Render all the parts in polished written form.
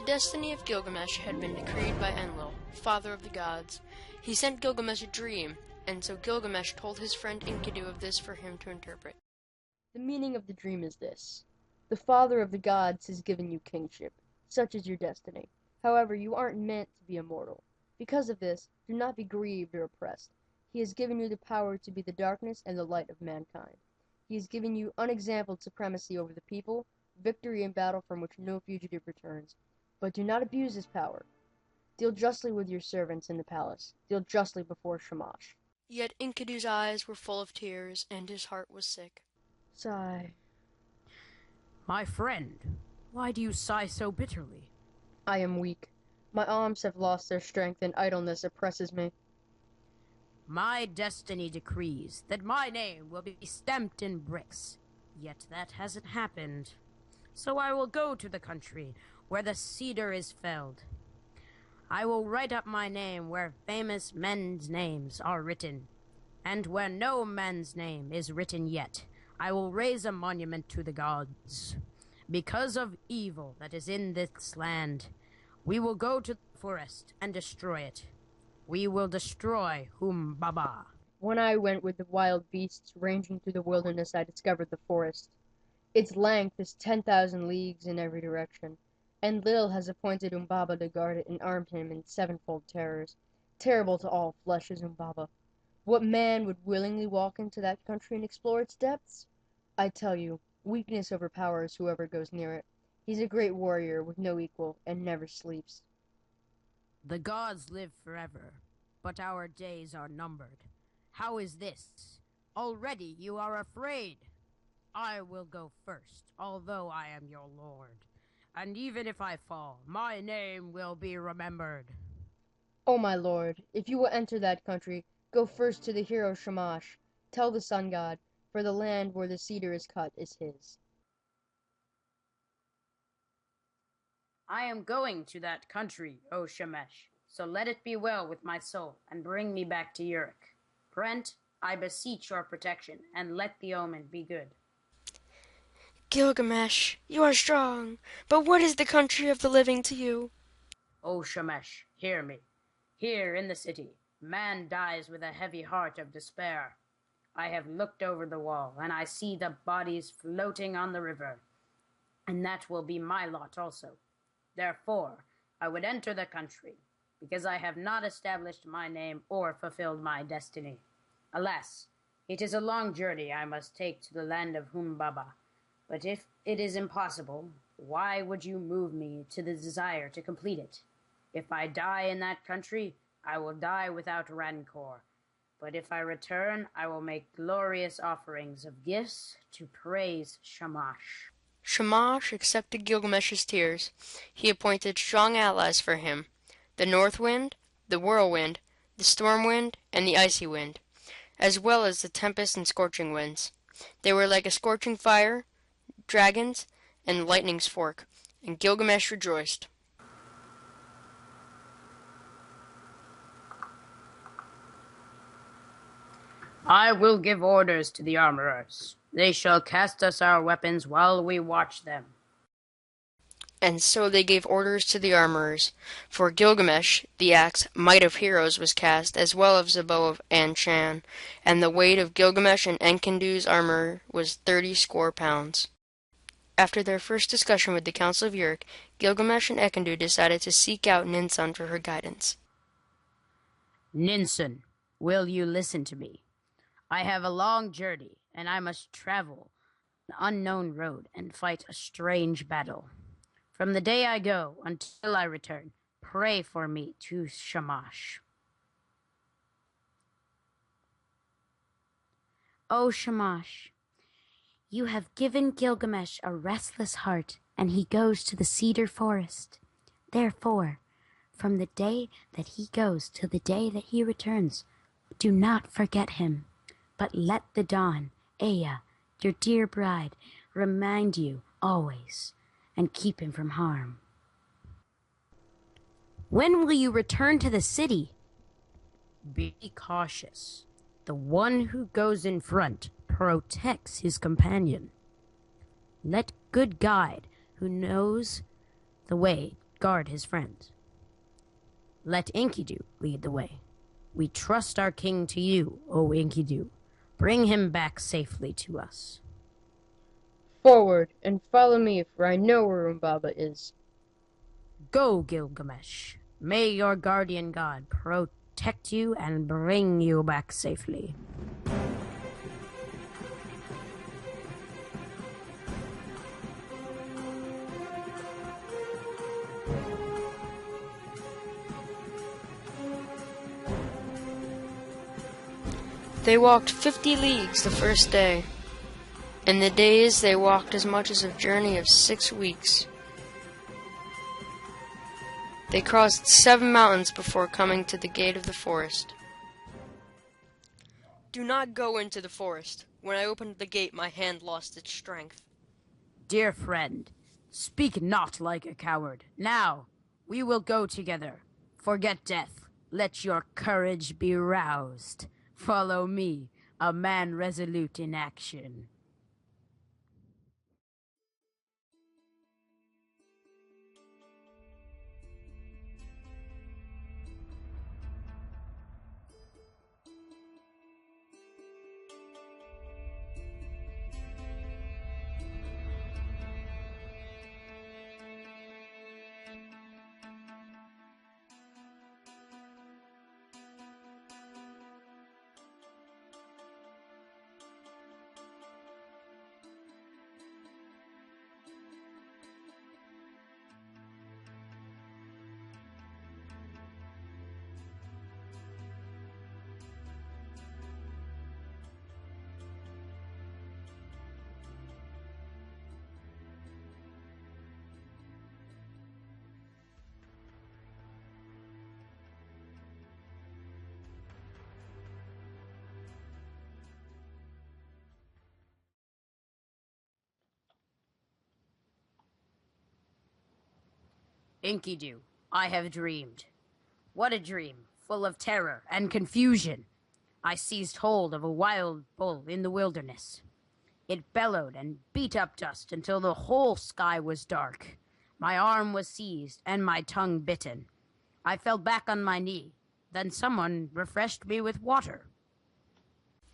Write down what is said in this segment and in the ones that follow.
destiny of Gilgamesh had been decreed by Enlil, father of the gods. He sent Gilgamesh a dream, and so Gilgamesh told his friend Enkidu of this for him to interpret. The meaning of the dream is this. The father of the gods has given you kingship. Such is your destiny. However, you aren't meant to be immortal. Because of this, do not be grieved or oppressed. He has given you the power to be the darkness and the light of mankind. He has given you unexampled supremacy over the people, victory in battle from which no fugitive returns. But do not abuse his power. Deal justly with your servants in the palace. Deal justly before Shamash. Yet Enkidu's eyes were full of tears, and his heart was sick. Sigh. My friend, why do you sigh so bitterly? I am weak. My arms have lost their strength, and idleness oppresses me. My destiny decrees that my name will be stamped in bricks, yet that hasn't happened. So I will go to the country where the cedar is felled. I will write up my name where famous men's names are written, and where no man's name is written yet, I will raise a monument to the gods. Because of evil that is in this land, we will go to the forest and destroy it. We will destroy Humbaba. When I went with the wild beasts ranging through the wilderness, I discovered the forest. Its length is 10,000 leagues in every direction, and Lil has appointed Humbaba to guard it and armed him in sevenfold terrors. Terrible to all flesh is Humbaba. What man would willingly walk into that country and explore its depths? I tell you, weakness overpowers whoever goes near it. He's a great warrior with no equal and never sleeps. The gods live forever, but our days are numbered. How is this? Already you are afraid. I will go first, although I am your lord. And even if I fall, my name will be remembered. Oh, my lord, if you will enter that country, go first to the hero Shamash. Tell the sun god, for the land where the cedar is cut is his. I am going to that country, O Shemesh, so let it be well with my soul, and bring me back to Uruk. Brent, I beseech your protection, and let the omen be good. Gilgamesh, you are strong, but what is the country of the living to you? O Shemesh, hear me. Here in the city, man dies with a heavy heart of despair. I have looked over the wall, and I see the bodies floating on the river, and that will be my lot also. Therefore, I would enter the country, because I have not established my name or fulfilled my destiny. Alas, it is a long journey I must take to the land of Humbaba. But if it is impossible, why would you move me to the desire to complete it? If I die in that country, I will die without rancor. But if I return, I will make glorious offerings of gifts to praise Shamash. Shamash accepted Gilgamesh's tears. He appointed strong allies for him, the north wind, the whirlwind, the storm wind, and the icy wind, as well as the tempest and scorching winds. They were like a scorching fire, dragons, and lightning's fork, and Gilgamesh rejoiced. I will give orders to the armorers. They shall cast us our weapons while we watch them. And so they gave orders to the armorers. For Gilgamesh, the axe, Might of Heroes, was cast, as well as the bow of Anshan, and the weight of Gilgamesh and Enkidu's armor was 30 score pounds. After their first discussion with the Council of Uruk, Gilgamesh and Enkidu decided to seek out Ninsun for her guidance. Ninsun, will you listen to me? I have a long journey, and I must travel an unknown road and fight a strange battle. From the day I go until I return, pray for me to Shamash. O Shamash, you have given Gilgamesh a restless heart, and he goes to the cedar forest. Therefore, from the day that he goes to the day that he returns, do not forget him, but let the dawn, Ea, your dear bride, remind you always, and keep him from harm. When will you return to the city? Be cautious. The one who goes in front protects his companion. Let good guide who knows the way guard his friends. Let Enkidu lead the way. We trust our king to you, O Enkidu. Bring him back safely to us. Forward, and follow me, for I know where Humbaba is. Go, Gilgamesh. May your guardian god protect you and bring you back safely. They walked 50 leagues the first day. In the days they walked as much as a journey of 6 weeks. They crossed 7 mountains before coming to the gate of the forest. Do not go into the forest. When I opened the gate, my hand lost its strength. Dear friend, speak not like a coward. Now, we will go together. Forget death. Let your courage be roused. Follow me, a man resolute in action. Enkidu, I have dreamed. What a dream, full of terror and confusion. I seized hold of a wild bull in the wilderness. It bellowed and beat up dust until the whole sky was dark. My arm was seized and my tongue bitten. I fell back on my knee. Then someone refreshed me with water.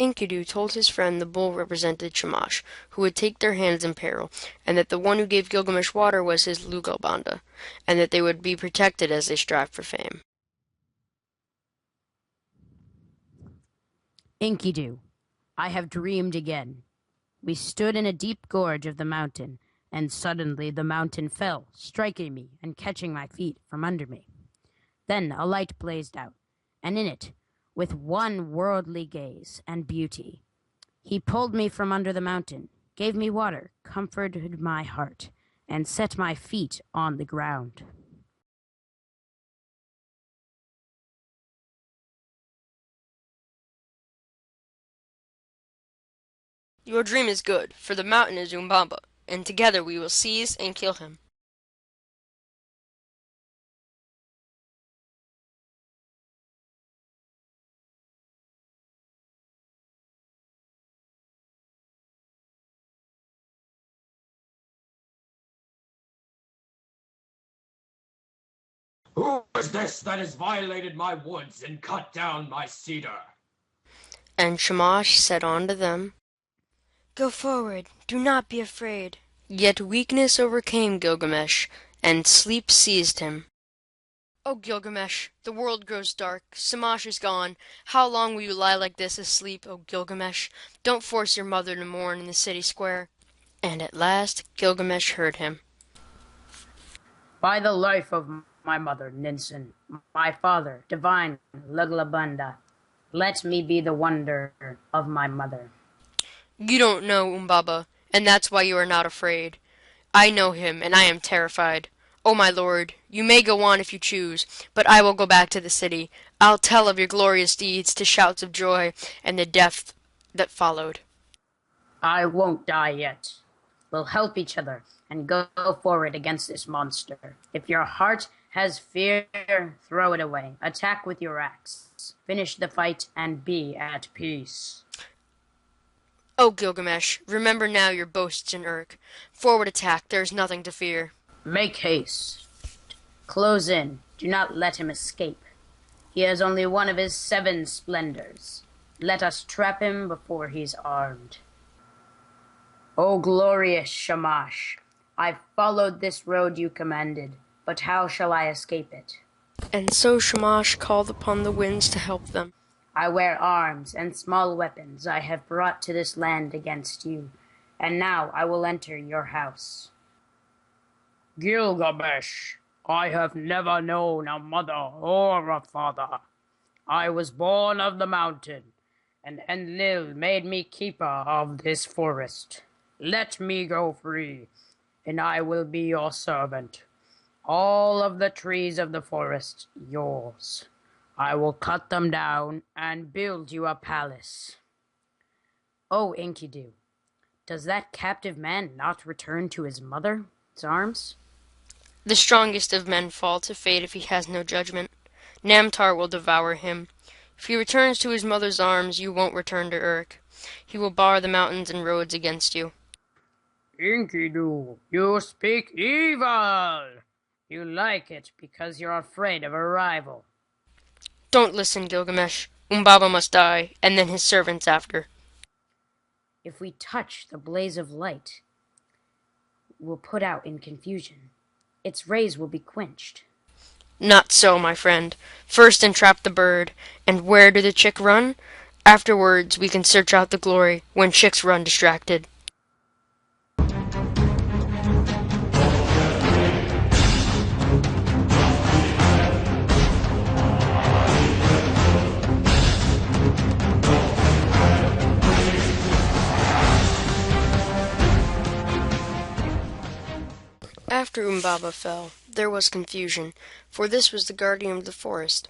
Enkidu told his friend the bull represented Shamash, who would take their hands in peril, and that the one who gave Gilgamesh water was his Lugalbanda, and that they would be protected as they strived for fame. Enkidu, I have dreamed again. We stood in a deep gorge of the mountain, and suddenly the mountain fell, striking me and catching my feet from under me. Then a light blazed out, and in it, with one worldly gaze and beauty, he pulled me from under the mountain, gave me water, comforted my heart, and set my feet on the ground. Your dream is good, for the mountain is Humbaba, and together we will seize and kill him. Who is this that has violated my woods and cut down my cedar? And Shamash said unto them, Go forward, do not be afraid. Yet weakness overcame Gilgamesh, and sleep seized him. O Gilgamesh, the world grows dark, Shamash is gone. How long will you lie like this asleep, O Gilgamesh? Don't force your mother to mourn in the city square. And at last Gilgamesh heard him. By the life of my mother, Ninsen, my father, divine Luglabanda, let me be the wonder of my mother. You don't know Humbaba, and that's why you are not afraid. I know him, and I am terrified. Oh, my lord, you may go on if you choose, but I will go back to the city. I'll tell of your glorious deeds to shouts of joy and the death that followed. I won't die yet. We'll help each other and go forward against this monster. If your heart has fear, throw it away. Attack with your axe. Finish the fight and be at peace. O Gilgamesh, remember now your boasts in Urk. Forward attack, there is nothing to fear. Make haste. Close in. Do not let him escape. He has only one of his 7 splendors. Let us trap him before he's armed. O glorious Shamash, I followed this road you commanded, but how shall I escape it? And so Shamash called upon the winds to help them. I wear arms and small weapons I have brought to this land against you, and now I will enter your house. Gilgamesh, I have never known a mother or a father. I was born of the mountain, and Enlil made me keeper of this forest. Let me go free, and I will be your servant. All of the trees of the forest yours. I will cut them down and build you a palace. O Enkidu, does that captive man not return to his mother's arms? The strongest of men fall to fate if he has no judgment. Namtar will devour him. If he returns to his mother's arms, you won't return to Urk. He will bar the mountains and roads against you. Enkidu, you speak evil! You like it because you're afraid of a rival. Don't listen, Gilgamesh. Humbaba must die, and then his servants after. If we touch the blaze of light, we'll put out in confusion. Its rays will be quenched. Not so, my friend. First entrap the bird, and where do the chick run? Afterwards we can search out the glory, when chicks run distracted. After Humbaba fell, there was confusion, for this was the guardian of the forest.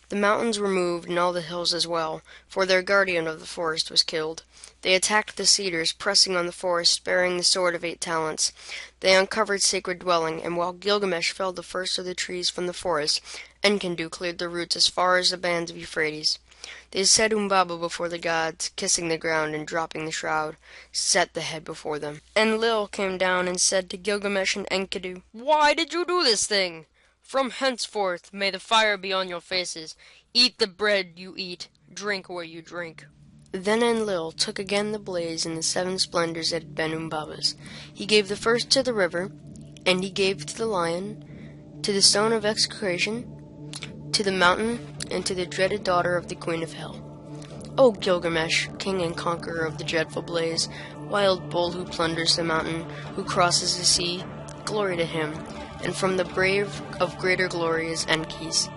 The mountains were moved, and all the hills as well, for their guardian of the forest was killed. They attacked the cedars, pressing on the forest, bearing the sword of 8 talents. They uncovered sacred dwelling, and while Gilgamesh felled the first of the trees from the forest, Enkidu cleared the roots as far as the bands of Euphrates. They set Humbaba before the gods, kissing the ground and dropping the shroud, set the head before them. Enlil came down and said to Gilgamesh and Enkidu, "Why did you do this thing? From henceforth may the fire be on your faces. Eat the bread you eat, drink where you drink." Then Enlil took again the blaze and the 7 splendors that had been Humbaba's. He gave the first to the river, and he gave to the lion, to the stone of execration, to the mountain, and to the dreaded daughter of the Queen of Hell. O Gilgamesh, king and conqueror of the dreadful blaze, wild bull who plunders the mountain, who crosses the sea, glory to him, and from the brave of greater glory is Enki's.